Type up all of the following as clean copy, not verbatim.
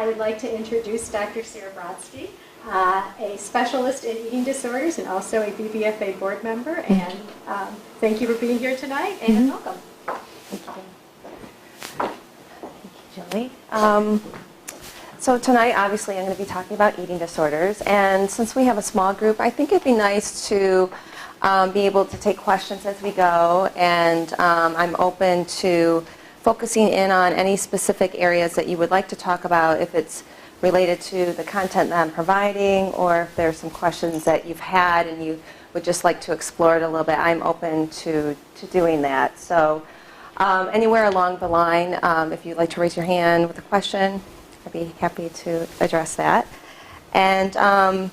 would like to introduce Dr. Sarah Brodsky, a specialist in eating disorders and also a BBFA board member. And thank you for being here tonight, and welcome. Thank you. Thank you, Julie. So tonight, obviously, I'm going to be talking about eating disorders. And since we have a small group, I think it'd be nice to be able to take questions as we go. And I'm open to focusing in on any specific areas that you would like to talk about, if it's related to the content that I'm providing, or if there's some questions that you've had and you would just like to explore it a little bit. I'm open to doing that. So anywhere along the line, if you'd like to raise your hand with a question, I'd be happy to address that. And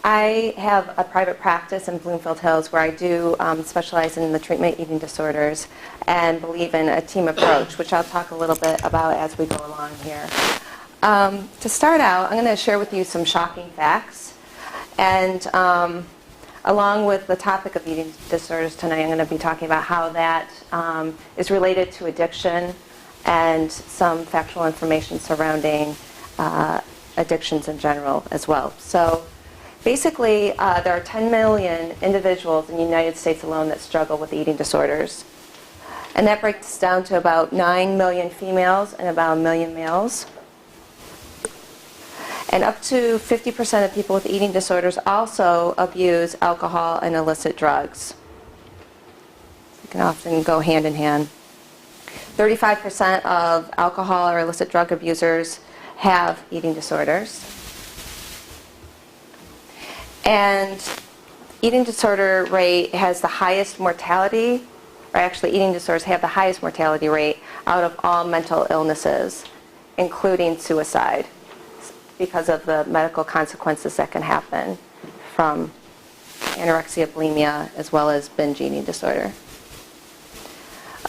I have a private practice in Bloomfield Hills where I do specialize in the treatment of eating disorders and believe in a team approach, which I'll talk a little bit about as we go along here. To start out, I'm going to share with you some shocking facts. And along with the topic of eating disorders tonight, I'm going to be talking about how that is related to addiction and some factual information surrounding addictions in general as well. So basically, there are 10 million individuals in the United States alone that struggle with eating disorders. And that breaks down to about 9 million females and about 1 million males. And up to 50% of people with eating disorders also abuse alcohol and illicit drugs. They can often go hand in hand. 35% of alcohol or illicit drug abusers have eating disorders. And eating disorder rate has the highest mortality, or actually eating disorders have the highest mortality rate out of all mental illnesses, including suicide, because of the medical consequences that can happen from anorexia, bulimia, as well as binge eating disorder.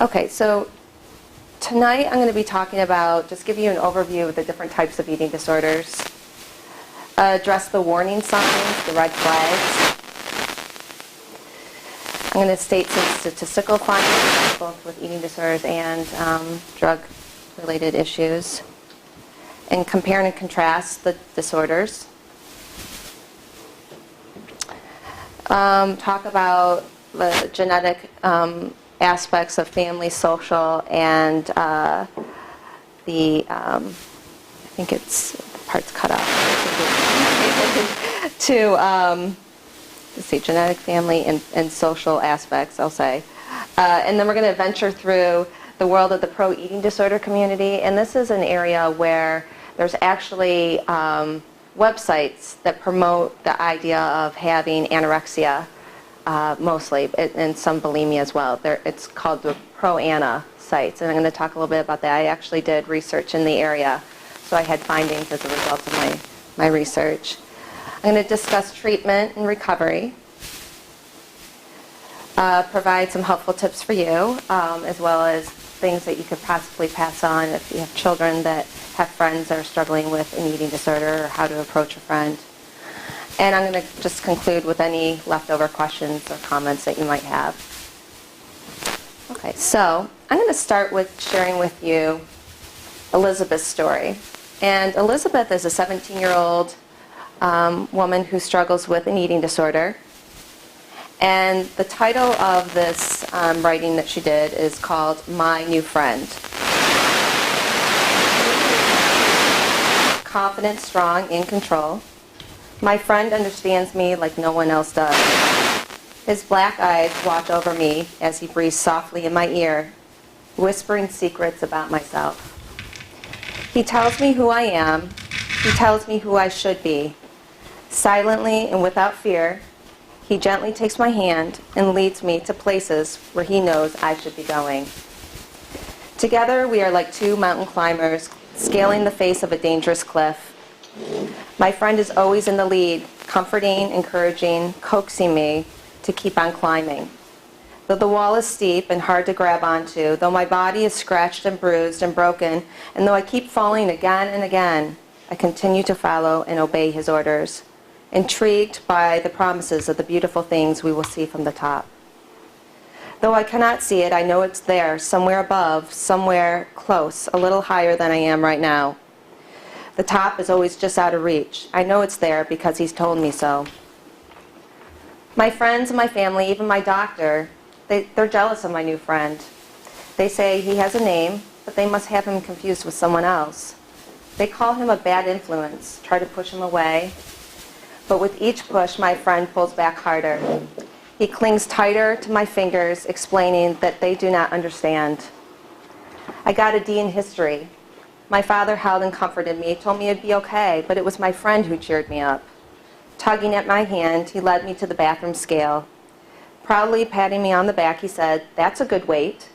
Okay, so tonight I'm going to be talking about, just give you an overview of the different types of eating disorders, address the warning signs, the red flags. I'm going to state some statistical findings, both with eating disorders and drug-related issues, and compare and contrast the disorders. Talk about the genetic aspects of family, social, and I think it's the part's cut off. To let's see, genetic, family, and social aspects, I'll say. And then we're going to venture through the world of the pro-eating disorder community. And this is an area where there's actually websites that promote the idea of having anorexia, mostly, and some bulimia as well. It's called the Pro-Ana sites, and I'm going to talk a little bit about that. I actually did research in the area, so I had findings as a result of my research. I'm going to discuss treatment and recovery, provide some helpful tips for you, as well as things that you could possibly pass on if you have children that have friends that are struggling with an eating disorder, or how to approach a friend. And I'm going to just conclude with any leftover questions or comments that you might have. Okay, so I'm going to start with sharing with you Elizabeth's story. And Elizabeth is a 17-year-old woman who struggles with an eating disorder. And the title of this writing that she did is called My New Friend. Confident, strong, in control. My friend understands me like no one else does. His black eyes watch over me as he breathes softly in my ear, whispering secrets about myself. He tells me who I am. He tells me who I should be. Silently and without fear, he gently takes my hand and leads me to places where he knows I should be going. Together, we are like two mountain climbers scaling the face of a dangerous cliff. My friend is always in the lead, comforting, encouraging, coaxing me to keep on climbing. Though the wall is steep and hard to grab onto, though my body is scratched and bruised and broken, and though I keep falling again and again, I continue to follow and obey his orders, intrigued by the promises of the beautiful things we will see from the top. Though I cannot see it, I know it's there, somewhere above, somewhere close, a little higher than I am right now. The top is always just out of reach. I know it's there because he's told me so. My friends and my family, even my doctor, they're jealous of my new friend. They say he has a name, but they must have him confused with someone else. They call him a bad influence, try to push him away. But with each push, my friend pulls back harder. He clings tighter to my fingers, explaining that they do not understand. I got a D in history. My father held and comforted me, told me it'd be okay, but it was my friend who cheered me up. Tugging at my hand, he led me to the bathroom scale. Proudly patting me on the back, he said, "That's a good weight,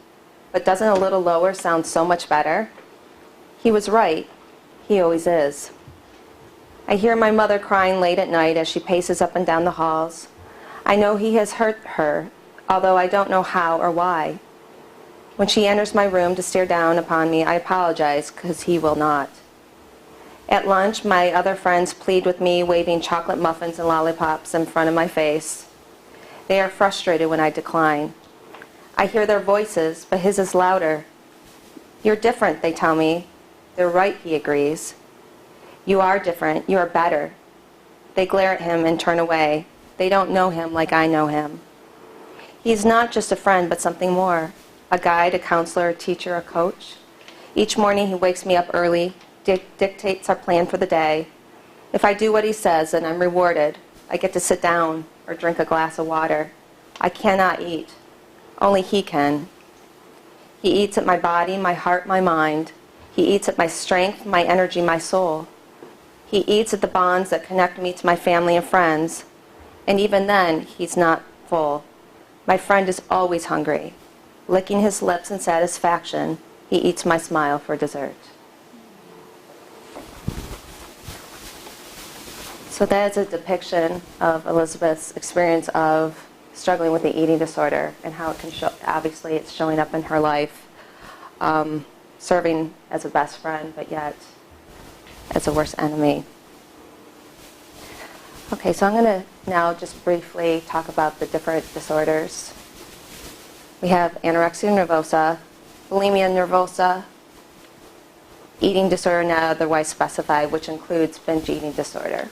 but doesn't a little lower sound so much better?" He was right. He always is. I hear my mother crying late at night as she paces up and down the halls. I know he has hurt her, although I don't know how or why. When she enters my room to stare down upon me, I apologize, because he will not. At lunch, my other friends plead with me, waving chocolate muffins and lollipops in front of my face. They are frustrated when I decline. I hear their voices, but his is louder. "You're different," they tell me. "They're right," he agrees. "You are different. You are better." They glare at him and turn away. They don't know him like I know him. He's not just a friend, but something more. A guide, a counselor, a teacher, a coach. Each morning he wakes me up early, dictates our plan for the day. If I do what he says, then I'm rewarded. I get to sit down or drink a glass of water. I cannot eat. Only he can. He eats at my body, my heart, my mind. He eats at my strength, my energy, my soul. He eats at the bonds that connect me to my family and friends. And even then, he's not full. My friend is always hungry. Licking his lips in satisfaction, he eats my smile for dessert. So that is a depiction of Elizabeth's experience of struggling with the eating disorder and how it can show, obviously it's showing up in her life, serving as a best friend, but yet as a worst enemy. Okay, so I'm going to now just briefly talk about the different disorders. We have anorexia nervosa, bulimia nervosa, eating disorder not otherwise specified, which includes binge eating disorder.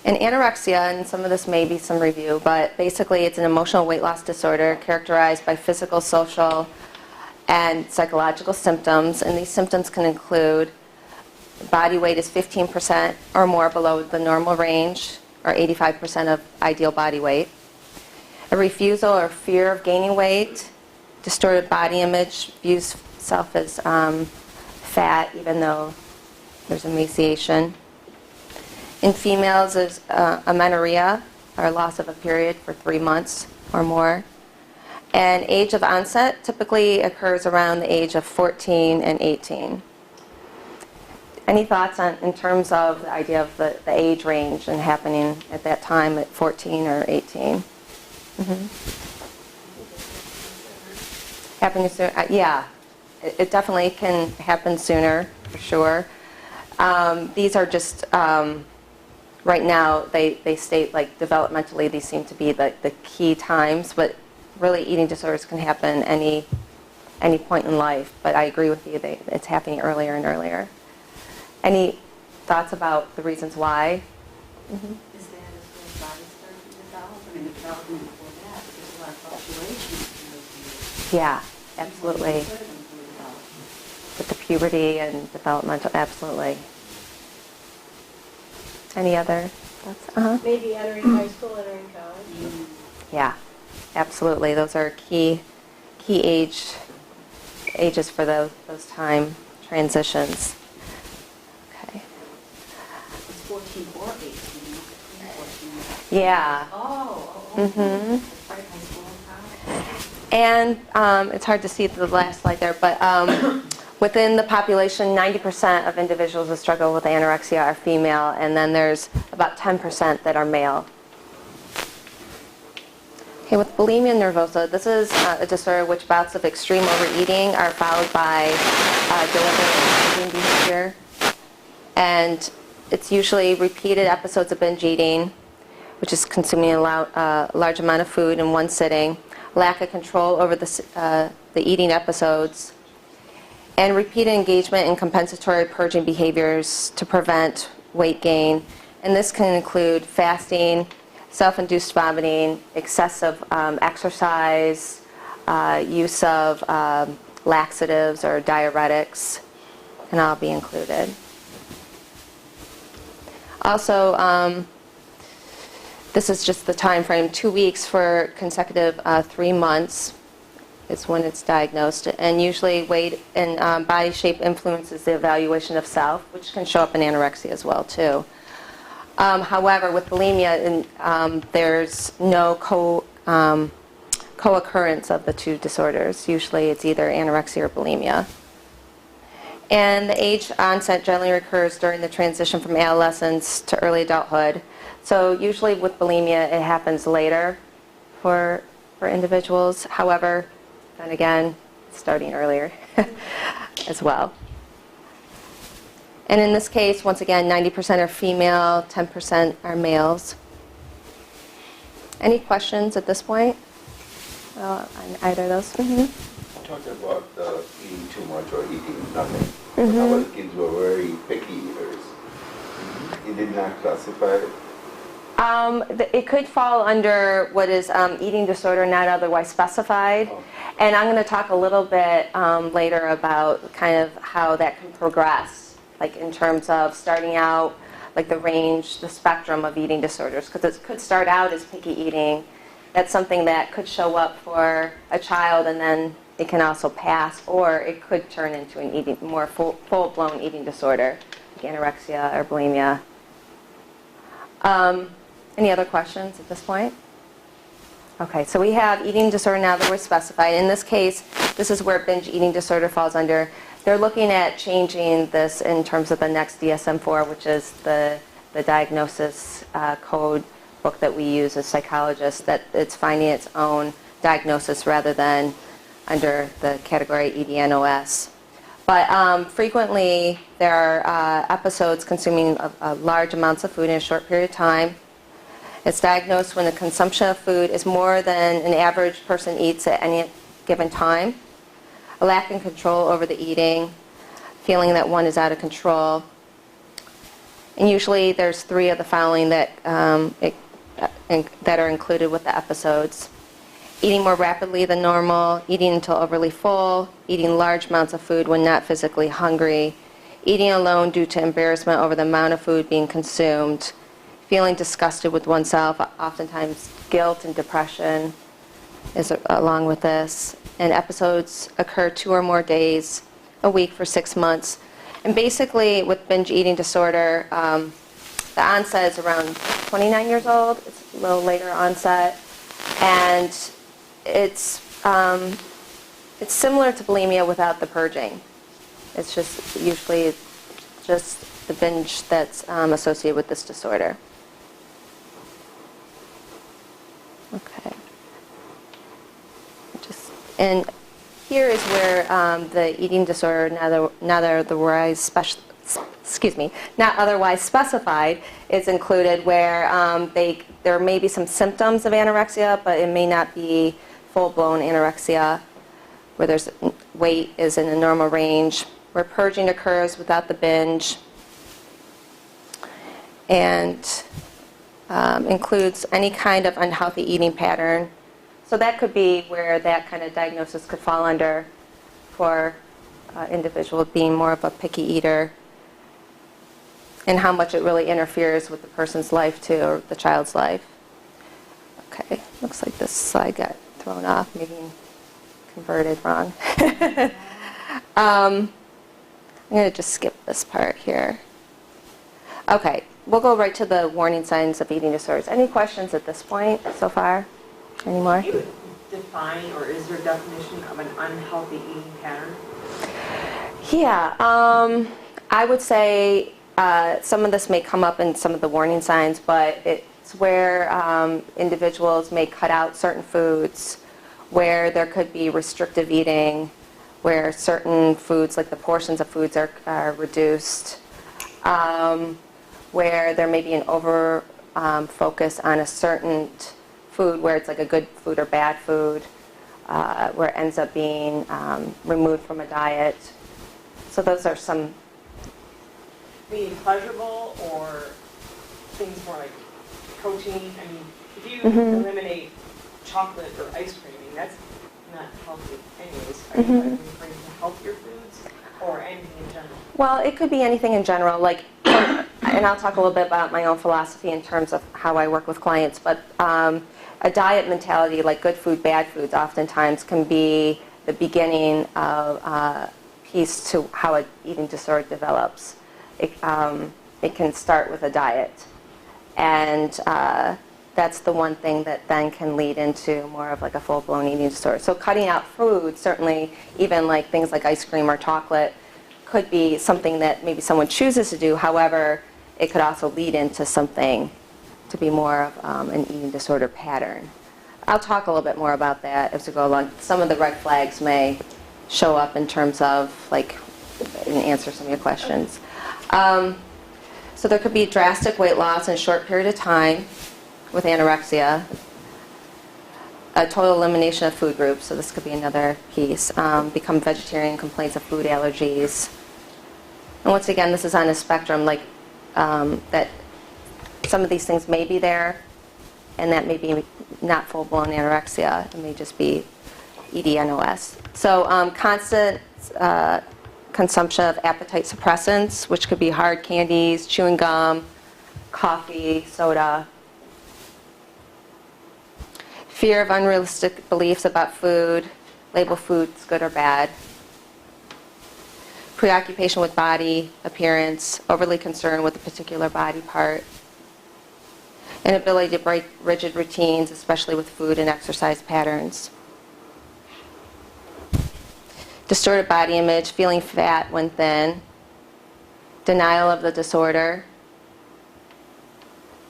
And anorexia, and some of this may be some review, but basically it's an emotional weight loss disorder characterized by physical, social, and psychological symptoms. And these symptoms can include body weight is 15% or more below the normal range, or 85% of ideal body weight. A refusal or fear of gaining weight, distorted body image, views self as fat even though there's emaciation. In females is amenorrhea, or loss of a period for 3 months or more. And age of onset typically occurs around the age of 14 and 18. Any thoughts in terms of the idea of the age range and happening at that time at 14 or 18? Mm-hmm. Happening soon? Yeah, it definitely can happen sooner, for sure. These are just, right now, they state like developmentally these seem to be the key times, but really eating disorders can happen any point in life. But I agree with you, it's happening earlier and earlier. Any thoughts about the reasons why? Mm-hmm. Is that as the body starts to develop? I mean, the development before that, there's a lot of fluctuations. Yeah, absolutely. With the puberty and developmental, absolutely. Any other thoughts? Uh-huh. Maybe entering high school, entering college. Mm-hmm. Yeah, absolutely. Those are key ages for those time transitions. Okay. It's 14 or 18, not 14. Yeah. Oh. Mm-hmm. Right, high school and college. And it's hard to see the last slide there, but within the population, 90% of individuals that struggle with anorexia are female, and then there's about 10% that are male. Okay, with bulimia nervosa, this is a disorder which bouts of extreme overeating are followed by deliberate eating behavior. And it's usually repeated episodes of binge eating, which is consuming a large amount of food in one sitting, lack of control over the eating episodes. and repeated engagement in compensatory purging behaviors to prevent weight gain. And this can include fasting, self-induced vomiting, excessive exercise, use of laxatives or diuretics, can all be included. Also, this is just the time frame, 2 weeks for consecutive 3 months is when it's diagnosed. And usually weight and body shape influences the evaluation of self, which can show up in anorexia as well too. However, with bulimia, there's no co-occurrence of the two disorders. Usually it's either anorexia or bulimia. And the age onset generally occurs during the transition from adolescence to early adulthood. So usually with bulimia, it happens later for individuals. However, then again, starting earlier as well. And in this case, once again, 90% are female, 10% are males. Any questions at this point on either of those? Mm-hmm. You talked about eating too much or eating nothing. Our kids were very picky eaters. You did not classify it? It could fall under what is eating disorder not otherwise specified. Oh. And I'm going to talk a little bit later about kind of how that can progress, like in terms of starting out, like the range, the spectrum of eating disorders, because it could start out as picky eating. That's something that could show up for a child and then it can also pass, or it could turn into an more full-blown eating disorder, like anorexia or bulimia. Any other questions at this point? Okay, so we have eating disorder now that we're specified. In this case, this is where binge eating disorder falls under. They're looking at changing this in terms of the next DSM-4, which is the diagnosis code book that we use as psychologists, that it's finding its own diagnosis rather than under the category EDNOS. But frequently there are episodes consuming large amounts of food in a short period of time. It's diagnosed when the consumption of food is more than an average person eats at any given time. A lack of control over the eating, feeling that one is out of control. And usually there's 3 of the following that are included with the episodes. Eating more rapidly than normal, eating until overly full, eating large amounts of food when not physically hungry, eating alone due to embarrassment over the amount of food being consumed, feeling disgusted with oneself, oftentimes guilt and depression is along with this. And episodes occur 2 or more days a week for 6 months. And basically with binge eating disorder, the onset is around 29 years old. It's a little later onset. And it's similar to bulimia without the purging. It's just usually just the binge that's associated with this disorder. Okay. And here is where the eating disorder, not otherwise specified, is included, where there may be some symptoms of anorexia, but it may not be full-blown anorexia, where there's weight is in a normal range, where purging occurs without the binge, and includes any kind of unhealthy eating pattern. So that could be where that kind of diagnosis could fall under for individual being more of a picky eater, and how much it really interferes with the person's life too, or the child's life. Okay, looks like this slide got thrown off, maybe converted wrong. I'm going to just skip this part here. Okay, we'll go right to the warning signs of eating disorders. Any questions at this point so far? Any more? Can you define, or is there a definition of an unhealthy eating pattern? Yeah, I would say some of this may come up in some of the warning signs, but it's where individuals may cut out certain foods, where there could be restrictive eating, where certain foods, like the portions of foods, are reduced, where there may be an over focus on a certain food, where it's like a good food or bad food, where it ends up being removed from a diet. So those are some. Being pleasurable or things more like protein? I mean, if you Mhm. eliminate chocolate or ice cream, I mean, that's not healthy anyways. Are you referring to healthier foods or anything in general? Well, it could be anything in general, like, and I'll talk a little bit about my own philosophy in terms of how I work with clients, but a diet mentality, like good food, bad foods, oftentimes can be the beginning of a piece to how an eating disorder develops. It can start with a diet, and that's the one thing that then can lead into more of like a full-blown eating disorder. So cutting out food, certainly even like things like ice cream or chocolate, could be something that maybe someone chooses to do. However, it could also lead into something to be more of an eating disorder pattern. I'll talk a little bit more about that as we go along. Some of the red flags may show up in terms of like, and answer some of your questions. So there could be drastic weight loss in a short period of time with anorexia, a total elimination of food groups, so this could be another piece, become vegetarian, complaints of food allergies. And once again, this is on a spectrum, like that some of these things may be there, and that may be not full-blown anorexia. It may just be EDNOS. So constant consumption of appetite suppressants, which could be hard candies, chewing gum, coffee, soda. Fear of unrealistic beliefs about food, label foods good or bad. Preoccupation with body appearance, overly concerned with a particular body part. Inability to break rigid routines, especially with food and exercise patterns. Distorted body image, feeling fat when thin. Denial of the disorder.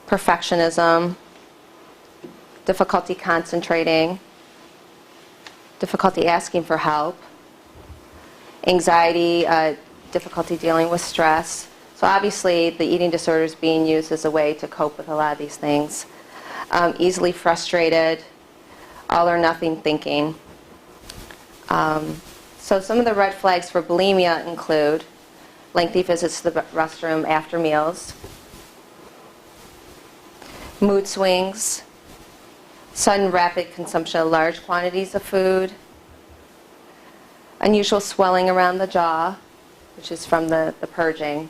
Perfectionism. Difficulty concentrating. Difficulty asking for help. Anxiety, difficulty dealing with stress. So obviously the eating disorder is being used as a way to cope with a lot of these things. Easily frustrated, all or nothing thinking. So some of the red flags for bulimia include lengthy visits to the restroom after meals, mood swings, sudden rapid consumption of large quantities of food, unusual swelling around the jaw, which is from the purging,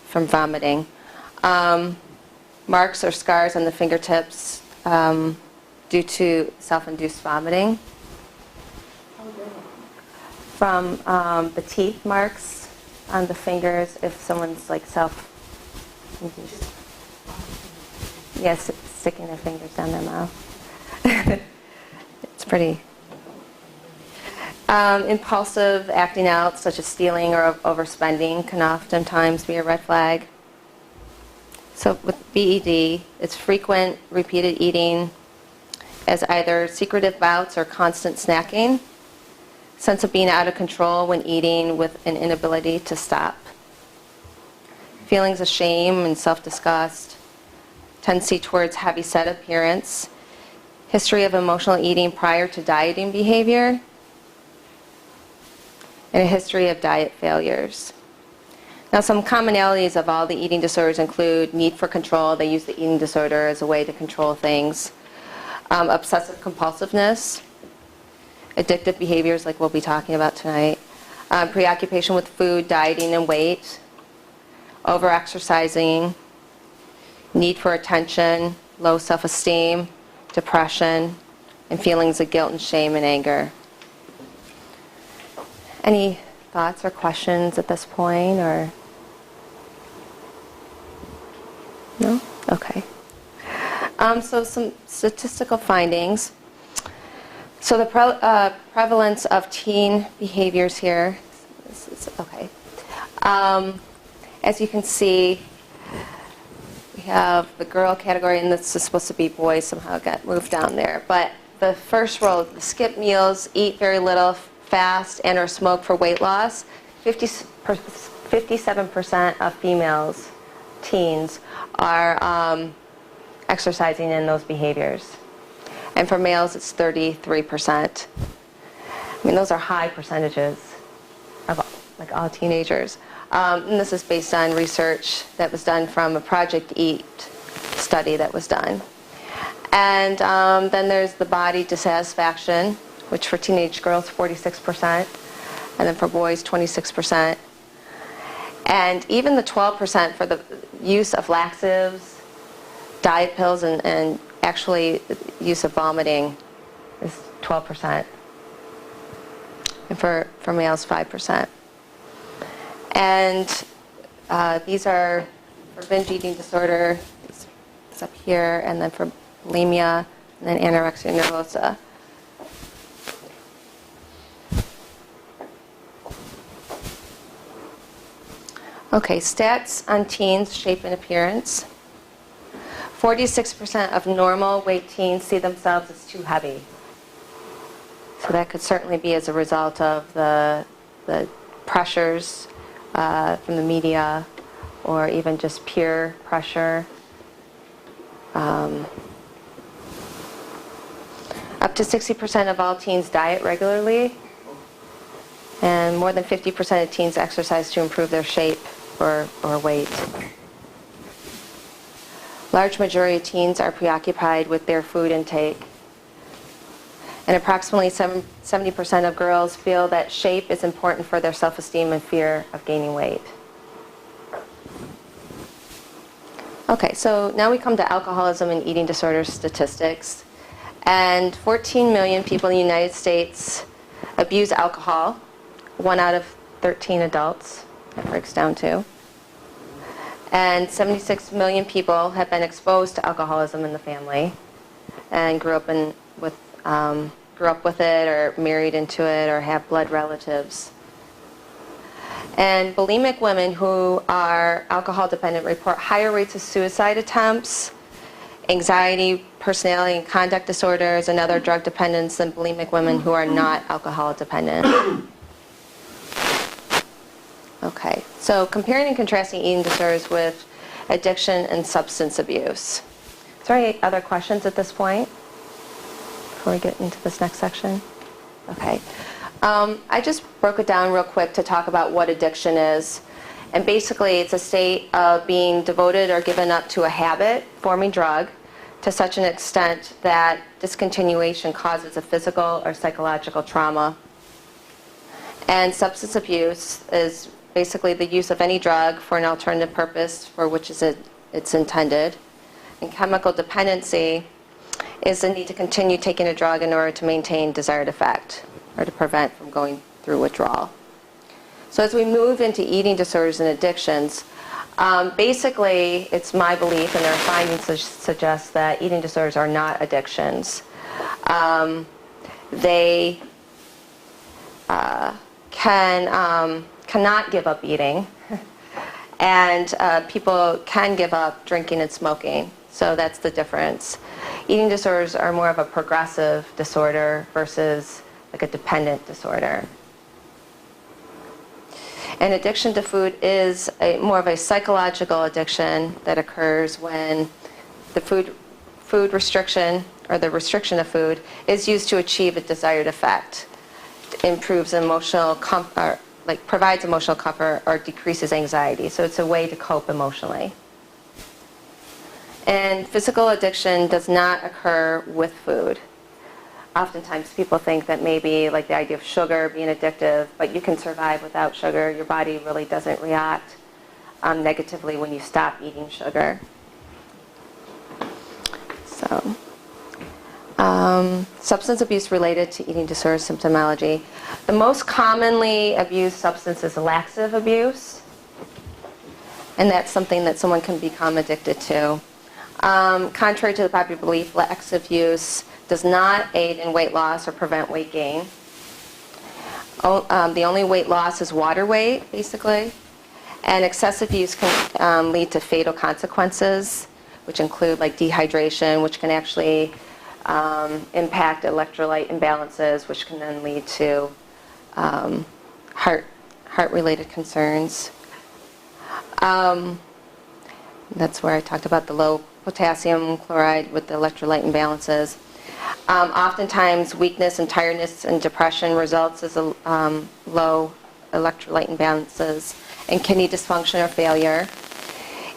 from vomiting, marks or scars on the fingertips due to self-induced vomiting, from the teeth marks on the fingers if someone's like self-induced. Yes, sticking their fingers down their mouth. It's pretty. Impulsive acting out, such as stealing or overspending, can oftentimes be a red flag. So with BED, it's frequent, repeated eating as either secretive bouts or constant snacking, sense of being out of control when eating with an inability to stop, feelings of shame and self-disgust, tendency towards heavy-set appearance, history of emotional eating prior to dieting behavior, and a history of diet failures. Now, some commonalities of all the eating disorders include need for control. They use the eating disorder as a way to control things. Obsessive compulsiveness, addictive behaviors like we'll be talking about tonight, preoccupation with food, dieting, and weight, over-exercising, need for attention, low self-esteem, depression, and feelings of guilt and shame and anger. Any thoughts or questions at this point, or? No? Okay. So some statistical findings. So the prevalence of teen behaviors here. Okay. As you can see, we have the girl category, and this is supposed to be boys. Somehow it got moved down there. But the first row, the skip meals, eat very little, fast, and or smoke for weight loss. 57% of females, teens, are exercising in those behaviors. And for males, it's 33%. I mean, those are high percentages of like all teenagers. And this is based on research that was done from a Project EAT study that was done. And then there's the body dissatisfaction, which for teenage girls, 46%, and then for boys, 26%. And even the 12% for the use of laxatives, diet pills, and actually use of vomiting is 12%. And for males, 5%. And these are for binge eating disorder, it's up here, and then for bulimia, and then anorexia nervosa. Okay, stats on teens' shape and appearance. 46% of normal weight teens see themselves as too heavy. So that could certainly be as a result of the pressures from the media, or even just peer pressure. Up to 60% of all teens diet regularly, and more than 50% of teens exercise to improve their shape or weight. Large majority of teens are preoccupied with their food intake. And approximately 70% of girls feel that shape is important for their self-esteem and fear of gaining weight. Okay, so now we come to alcoholism and eating disorder statistics. And 14 million people in the United States abuse alcohol, 1 out of 13 adults, that breaks down to. And 76 million people have been exposed to alcoholism in the family and grew up with it, or married into it, or have blood relatives. And bulimic women who are alcohol dependent report higher rates of suicide attempts, anxiety, personality and conduct disorders, and other drug dependence than bulimic women who are not alcohol dependent. Okay, so comparing and contrasting eating disorders with addiction and substance abuse. Is there any other questions at this point before we get into this next section? Okay. I just broke it down real quick to talk about what addiction is. And basically, it's a state of being devoted or given up to a habit, forming drug, to such an extent that discontinuation causes a physical or psychological trauma. And substance abuse is basically the use of any drug for an alternative purpose for which it's intended. And chemical dependency is the need to continue taking a drug in order to maintain desired effect or to prevent from going through withdrawal. So as we move into eating disorders and addictions, basically it's my belief, and our findings suggest that eating disorders are not addictions. They cannot give up eating, and people can give up drinking and smoking. So that's the difference. Eating disorders are more of a progressive disorder versus like a dependent disorder. And addiction to food is more of a psychological addiction that occurs when the food restriction, or the restriction of food, is used to achieve a desired effect. It improves emotional comfort, like provides emotional comfort, or decreases anxiety. So it's a way to cope emotionally. And physical addiction does not occur with food. Oftentimes people think that maybe like the idea of sugar being addictive, but you can survive without sugar. Your body really doesn't react negatively when you stop eating sugar. So, substance abuse related to eating disorder symptomology. The most commonly abused substance is laxative abuse, and that's something that someone can become addicted to. Contrary to the popular belief, laxative use does not aid in weight loss or prevent weight gain. The only weight loss is water weight, basically. And excessive use can lead to fatal consequences, which include like dehydration, which can actually impact electrolyte imbalances, which can then lead to heart-related concerns. That's where I talked about the low potassium chloride with the electrolyte imbalances. Oftentimes, weakness and tiredness and depression results as a low electrolyte imbalances, and kidney dysfunction or failure.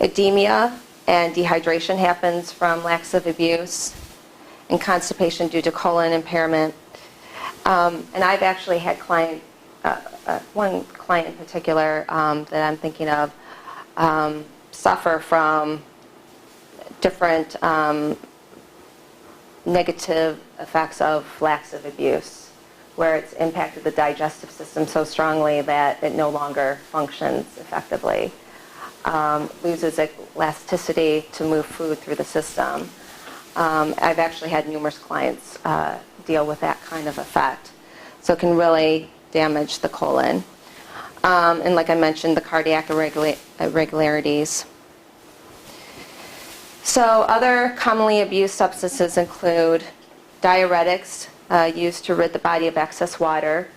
Edema and dehydration happens from laxative abuse, and constipation due to colon impairment. And I've actually had one client in particular that I'm thinking of suffer from different negative effects of laxative abuse, where it's impacted the digestive system so strongly that it no longer functions effectively, loses elasticity to move food through the system. I've actually had numerous clients deal with that kind of effect. So it can really damage the colon. And like I mentioned, the cardiac irregularities. So other commonly abused substances include diuretics, used to rid the body of excess water,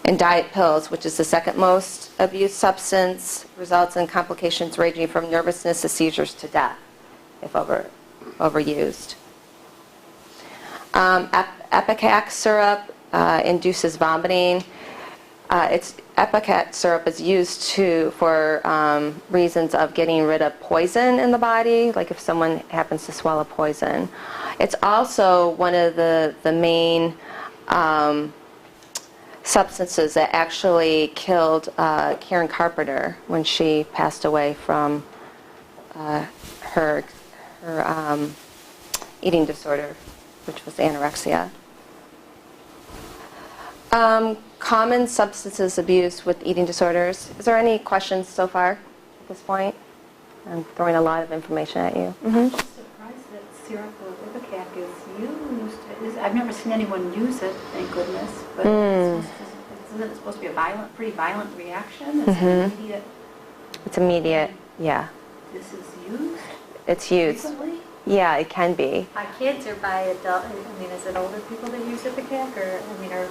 and diet pills, which is the second most abused substance, results in complications ranging from nervousness to seizures to death if overused. Ipecac syrup induces vomiting. Ipecac syrup is used for reasons of getting rid of poison in the body, like if someone happens to swallow poison. It's also one of the main substances that actually killed Karen Carpenter when she passed away from her eating disorder, which was anorexia. Common substances abuse with eating disorders. Is there any questions so far at this point? I'm throwing a lot of information at you. I'm just surprised that syrup of Ipecac is used. I've never seen anyone use it, thank goodness. But isn't it supposed to be a pretty violent reaction? Is it immediate? It's immediate, yeah. This is used It's used. frequently? Yeah, it can be. By kids or by adult? I mean, is it older people that use Ipecac, or are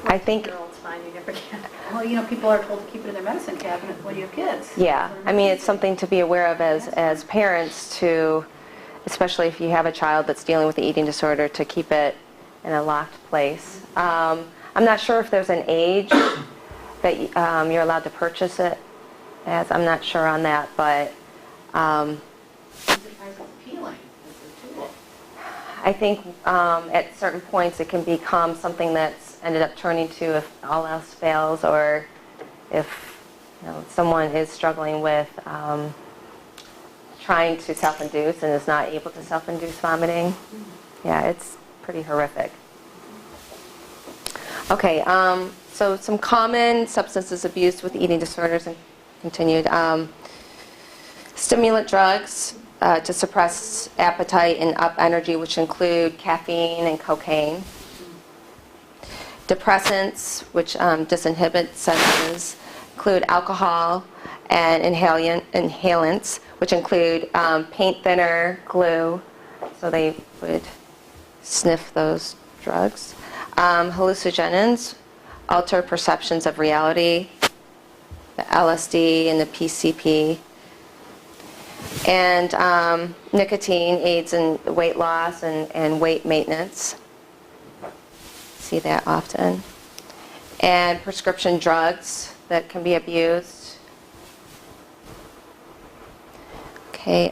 I think, olds finding Ipecac? Well, people are told to keep it in their medicine cabinet when you have kids. yeah. I mean, it's something to be aware of as parents to, especially if you have a child that's dealing with the eating disorder, to keep it in a locked place. I'm not sure if there's an age that you're allowed to purchase it as. I'm not sure on that, but I'm surprised it's appealing as a tool. I think at certain points it can become something that's ended up turning to if all else fails, or if someone is struggling with trying to self-induce and is not able to self-induce vomiting. Yeah, it's pretty horrific. Okay, so some common substances abused with eating disorders and continued. Stimulant drugs to suppress appetite and up energy, which include caffeine and cocaine. Depressants, which disinhibit senses, include alcohol and inhalants, which include paint thinner, glue, so they would sniff those drugs. Hallucinogens alter perceptions of reality, the LSD and the PCP. And nicotine aids in weight loss and weight maintenance. See that often. And prescription drugs that can be abused. Okay,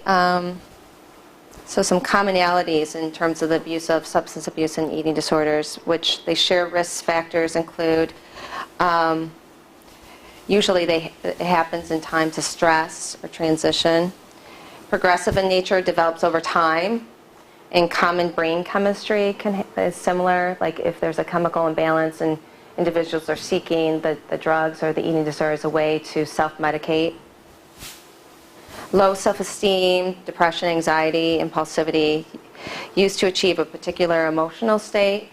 so some commonalities in terms of the abuse of substance abuse and eating disorders, which they share risk factors include, usually it happens in times of stress or transition. Progressive in nature, develops over time, and common brain chemistry is similar, like if there's a chemical imbalance and individuals are seeking the drugs or the eating disorder as a way to self-medicate. Low self-esteem, depression, anxiety, impulsivity, used to achieve a particular emotional state.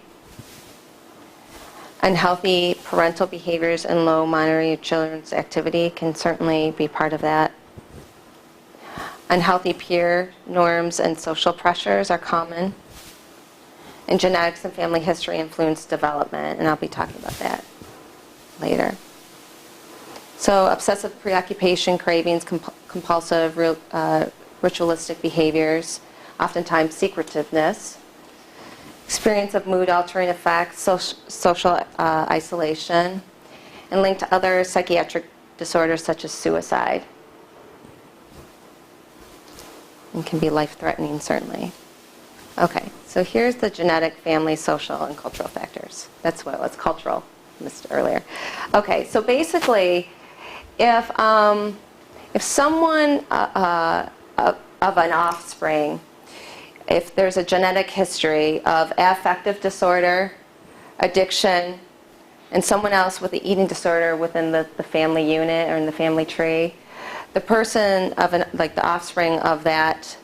Unhealthy parental behaviors and low monitoring of children's activity can certainly be part of that. Unhealthy peer norms and social pressures are common. And genetics and family history influence development, and I'll be talking about that later. So obsessive preoccupation, cravings, compulsive, ritualistic behaviors, oftentimes secretiveness, experience of mood-altering effects, social isolation, and linked to other psychiatric disorders such as suicide. And can be life-threatening, certainly. Okay, so here's the genetic, family, social, and cultural factors. That's what it was, cultural, missed earlier. Okay, so basically, if someone of an offspring, if there's a genetic history of affective disorder, addiction, and someone else with the eating disorder within the family unit or in the family tree, the person of the offspring of that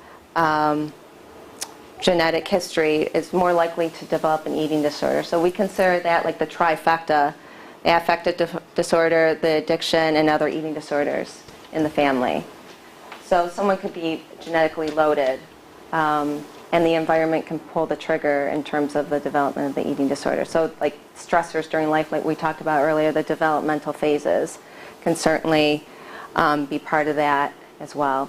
genetic history is more likely to develop an eating disorder. So we consider that like the trifecta: the affective disorder, the addiction, and other eating disorders in the family. So someone could be genetically loaded, and the environment can pull the trigger in terms of the development of the eating disorder. So like stressors during life, like we talked about earlier, the developmental phases can certainly be part of that as well.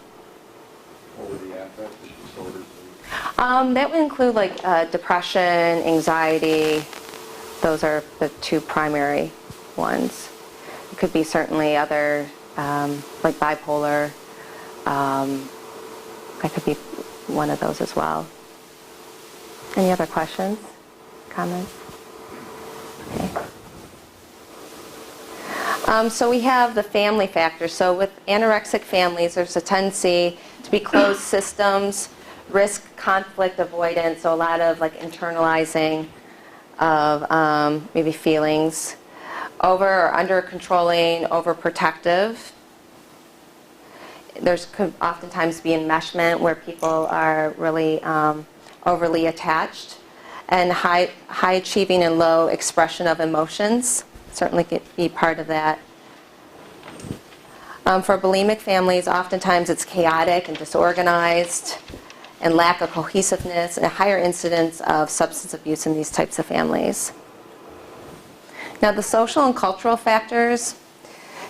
What would the affective disorders be? That would include like depression, anxiety. Those are the two primary ones. It could be certainly other, like bipolar. That could be one of those as well. Any other questions, comments? Okay. So we have the family factor. So with anorexic families, there's a tendency to be closed systems, risk conflict avoidance, so a lot of like internalizing of maybe feelings, over or under controlling, overprotective. There's could oftentimes be enmeshment where people are really overly attached, and high achieving and low expression of emotions certainly could be part of that. For bulimic families, oftentimes it's chaotic and disorganized, and lack of cohesiveness, and a higher incidence of substance abuse in these types of families. Now, the social and cultural factors,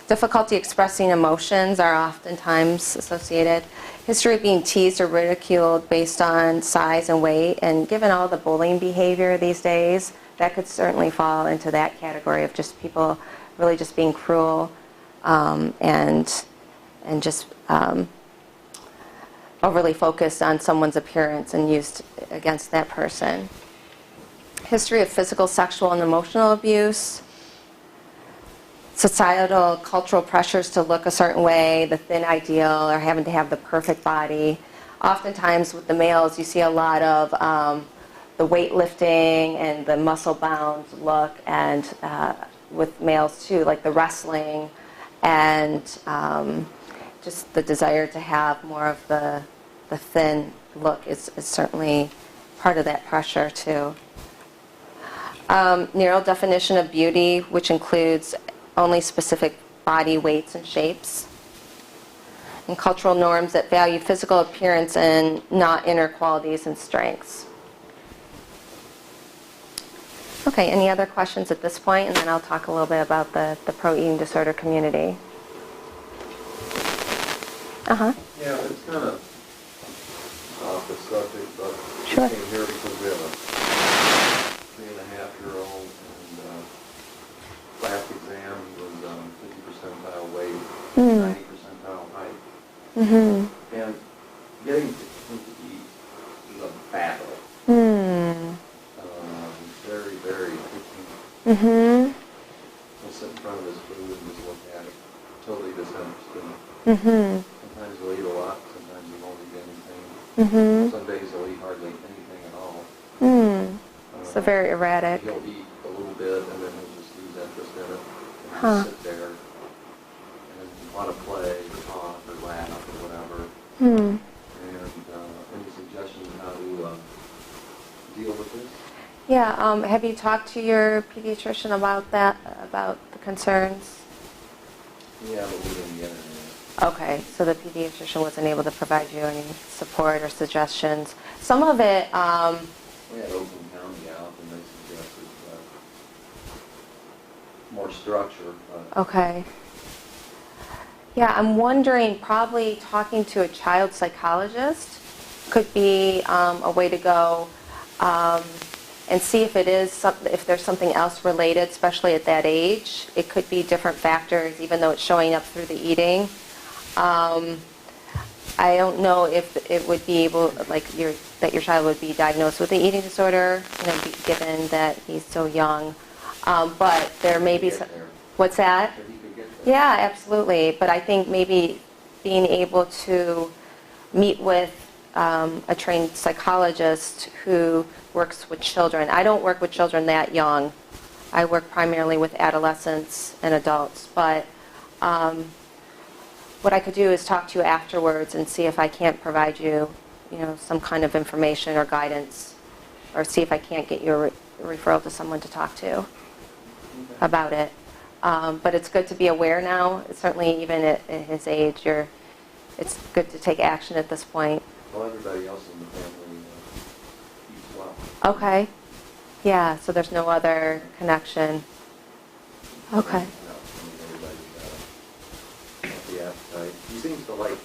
difficulty expressing emotions are oftentimes associated. History of being teased or ridiculed based on size and weight, and given all the bullying behavior these days, that could certainly fall into that category of just people really just being cruel and just overly focused on someone's appearance and used against that person. History of physical, sexual, and emotional abuse. Societal, cultural pressures to look a certain way, the thin ideal, or having to have the perfect body. Oftentimes with the males, you see a lot of the weightlifting and the muscle-bound look, and with males too, like the wrestling, and just the desire to have more of the thin look is certainly part of that pressure too. Narrow definition of beauty, which includes only specific body weights and shapes. And cultural norms that value physical appearance and not inner qualities and strengths. Okay, any other questions at this point? And then I'll talk a little bit about the pro-eating disorder community. Yeah, it's kind of off the subject, but Sure. we came here because we have a 3.5-year-old, and last exam he was 50 percentile weight, 90 percentile height. And getting him to eat is a battle. Very, very picky. He'll sit in front of his food and just look at it, totally disinterested. Sometimes he'll eat a lot, sometimes he won't eat anything. Some days he'll eat hardly anything at all. So very erratic. He'll eat a little bit and then he'll just lose interest in it. And just sit there and want to play or talk or laugh or whatever. And any suggestions on how to deal with this? Yeah, have you talked to your pediatrician about that, about the concerns? Yeah, but we didn't get it. Okay, so the pediatrician wasn't able to provide you any support or suggestions. Some of it, We had Oakland County out and they suggested more structure. But okay. Yeah, I'm wondering, probably talking to a child psychologist could be a way to go. and see if if there's something else related, especially at that age. It could be different factors, even though it's showing up through the eating. I don't know if it would be able, that your child would be diagnosed with an eating disorder, given that he's so young. But there may be Get some. there. What's that? That he could get there. Yeah, absolutely. But I think maybe being able to meet with a trained psychologist who works with children. I don't work with children that young. I work primarily with adolescents and adults. But what I could do is talk to you afterwards and see if I can't provide you, some kind of information or guidance, or see if I can't get you a referral to someone to talk to about it. But it's good to be aware now. Certainly, even at his age, it's good to take action at this point. Well, everybody else in the family eats well. Okay. Yeah, so there's no other connection. Okay. No, I mean, everybody's got the appetite. He seems to like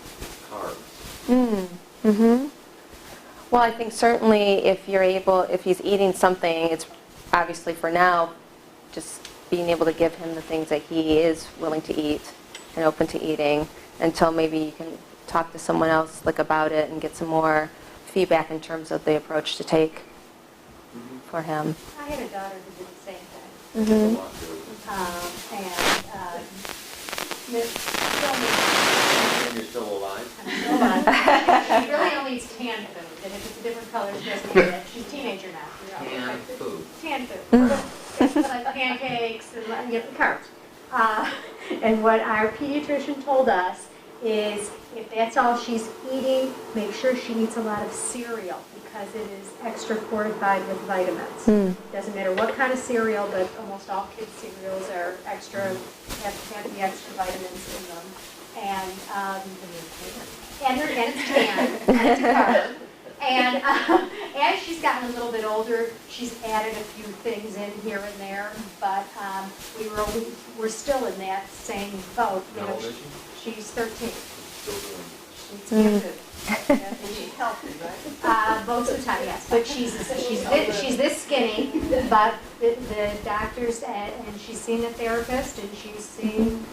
carbs. Mm-hmm. Well, I think certainly if he's eating something, it's obviously for now, just being able to give him the things that he is willing to eat and open to eating, until maybe you can talk to someone else about it and get some more feedback in terms of the approach to take for him. I had a daughter who did the same thing. Mm-hmm. And you're still alive? She really only eats canned food, and if it's a different color, she doesn't eat it. She's a teenager now. Canned food. Canned food. It's like pancakes and carbs. And what our pediatrician told us is if that's all she's eating, make sure she eats a lot of cereal because it is extra fortified with vitamins. Doesn't matter what kind of cereal, but almost all kids' cereals are extra, have the extra vitamins in them. And it's canned, and it's carb. And as she's gotten a little bit older, she's added a few things in here and there, but we're still in that same boat. How old is she? She's 13. Still doing. She's canned food. And she's healthy, right? Most of the time, yes. But she's this skinny, but the doctors, and she's seen a therapist, and she's seen,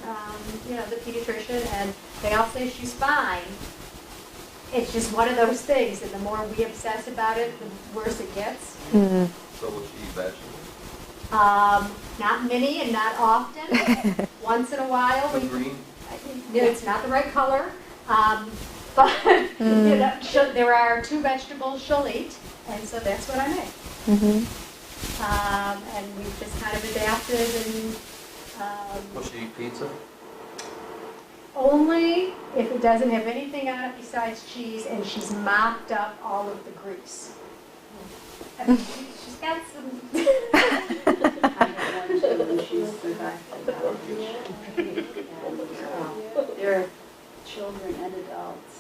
the pediatrician, and they all say she's fine. It's just one of those things, and the more we obsess about it, the worse it gets. Mm-hmm. So will she eat vegetables? Not many and not often. Once in a while, The green? it's not the right color. But there are 2 vegetables she'll eat, and so that's what I make. Mm-hmm. And we've just kind of adapted, and Will she eat pizza? only if it doesn't have anything on it besides cheese, and she's mopped up all of the grease. I mean, she's got some. There are children and adults,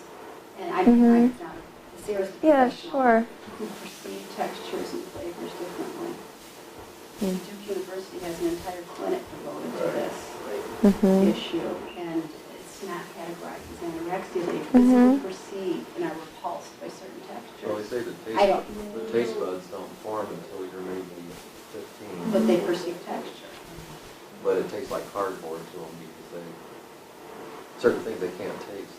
and I'm Mhm. not a serious Yeah, professional sure. who perceive textures and flavors differently. Mm. Duke University has an entire clinic devoted to this Mm-hmm. issue, and it's not categorized as anorexia. They Mhm. physically perceive and are repulsed by certain Well, they textures, say I don't- the taste buds don't form until you're maybe 15. but they perceive texture. But it tastes like cardboard to them because certain things they can't taste.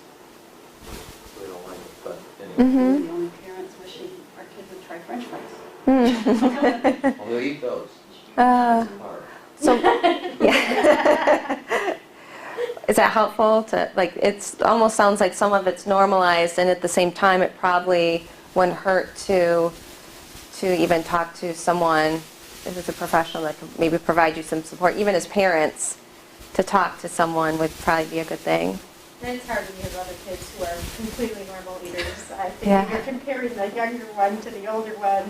So they don't like it, but anyway. Mm-hmm. The only parents wishing our kids would try French fries. Mm. Well, they'll eat those. Uh, It's hard. So, yeah. Is that helpful to, it almost sounds like some of it's normalized, and at the same time, it probably wouldn't hurt to even talk to someone, if it's a professional that could maybe provide you some support, even as parents, to talk to someone would probably be a good thing. And it's hard when you have other kids who are completely normal eaters. I think Yeah. you're comparing the younger one to the older one,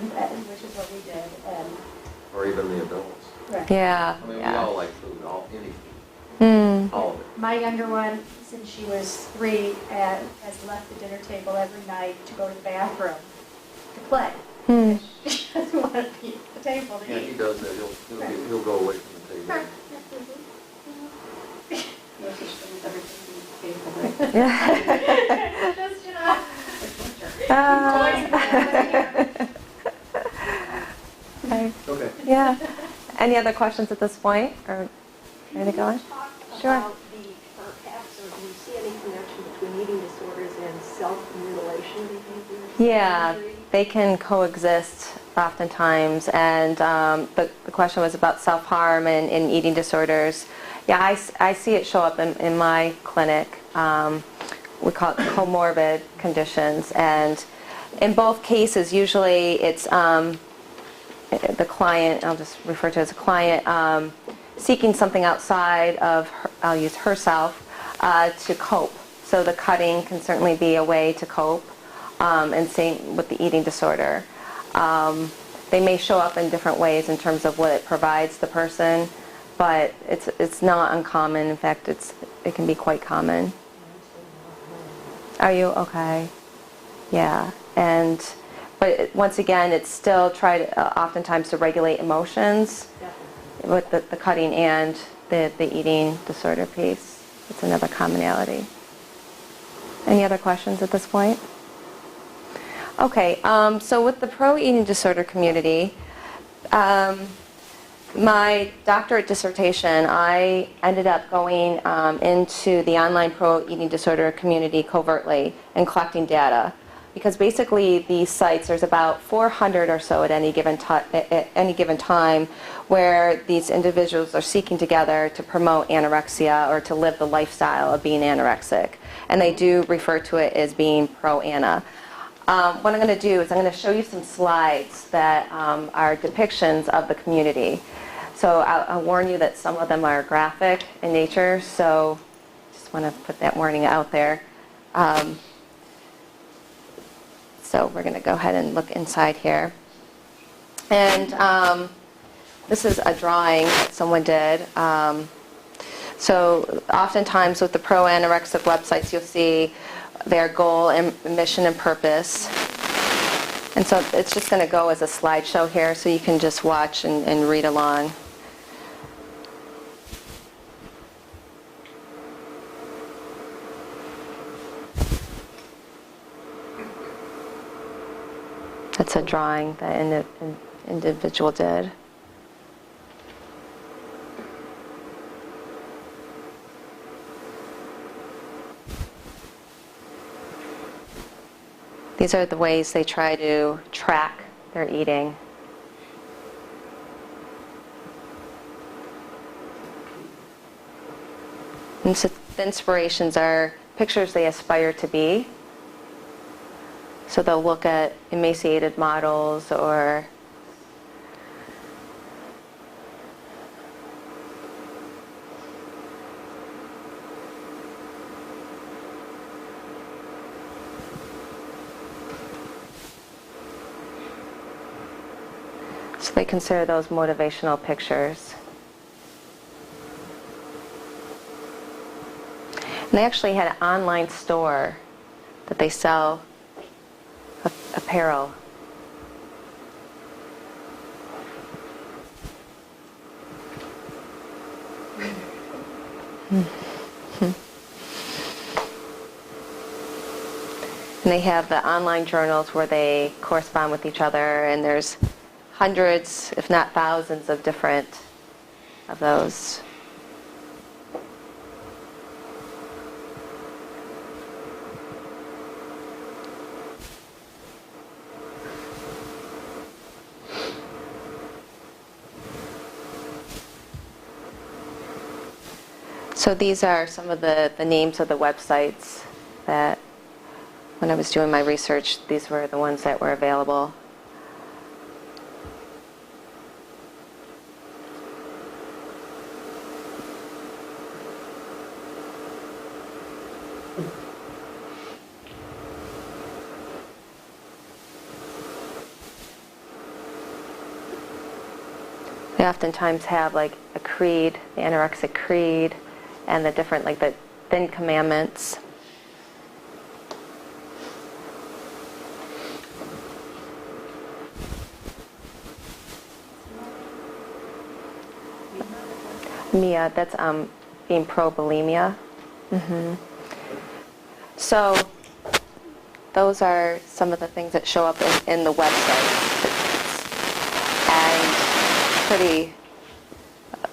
which is what we did. And Or even the adults. Yeah, I mean, we yeah. all like food, any food, Mm. all of it. My younger one, since she was 3, has left the dinner table every night to go to the bathroom to play. Hmm. She doesn't want to be at the table to Yeah, he eat. does that. He'll go away from the table. No such thing as everything being faithful, right? Yeah. Just, you know. Ah. Yeah. Any other questions at this point? Or ready to go on? Talk Sure. about the perhaps, or do you see any connection between eating disorders and self-mutilation behaviors? Yeah, Injury? they can coexist oftentimes. And the question was about self-harm and eating disorders. Yeah, I see it show up in my clinic. We call it comorbid conditions. And in both cases, usually it's the client, I'll just refer to it as a client, seeking something outside of, I'll use herself, to cope. So the cutting can certainly be a way to cope, and same with the eating disorder. They may show up in different ways in terms of what it provides the person, but it's not uncommon. In fact, it can be quite common. Are you okay? Yeah, but once again, it's still tried oftentimes to regulate emotions with the cutting and the eating disorder piece. It's another commonality. Any other questions at this point? Okay, so with the pro-eating disorder community, my doctorate dissertation, I ended up going into the online pro-eating disorder community covertly and collecting data. Because basically these sites, there's about 400 or so at any given time where these individuals are seeking together to promote anorexia or to live the lifestyle of being anorexic. And they do refer to it as being pro-ana. What I'm going to do is I'm going to show you some slides that are depictions of the community. So I'll warn you that some of them are graphic in nature, so just want to put that warning out there. So we're going to go ahead and look inside here. And this is a drawing that someone did. So oftentimes with the pro-anorexic websites, you'll see their goal and mission and purpose. And so it's just going to go as a slideshow here, so you can just watch and read along. That's a drawing that an individual did. These are the ways they try to track their eating. And so the inspirations are pictures they aspire to be. So they'll look at emaciated models or so they consider those motivational pictures. And they actually had an online store that they sell apparel. And they have the online journals where they correspond with each other, and there's hundreds, if not thousands, of different of those. So these are some of the names of the websites that, when I was doing my research, these were the ones that were available. They oftentimes have like a creed, the anorexic creed, and the different, like the 10 commandments. Mia, that's being pro-bulimia. So those are some of the things that show up in the website. And pretty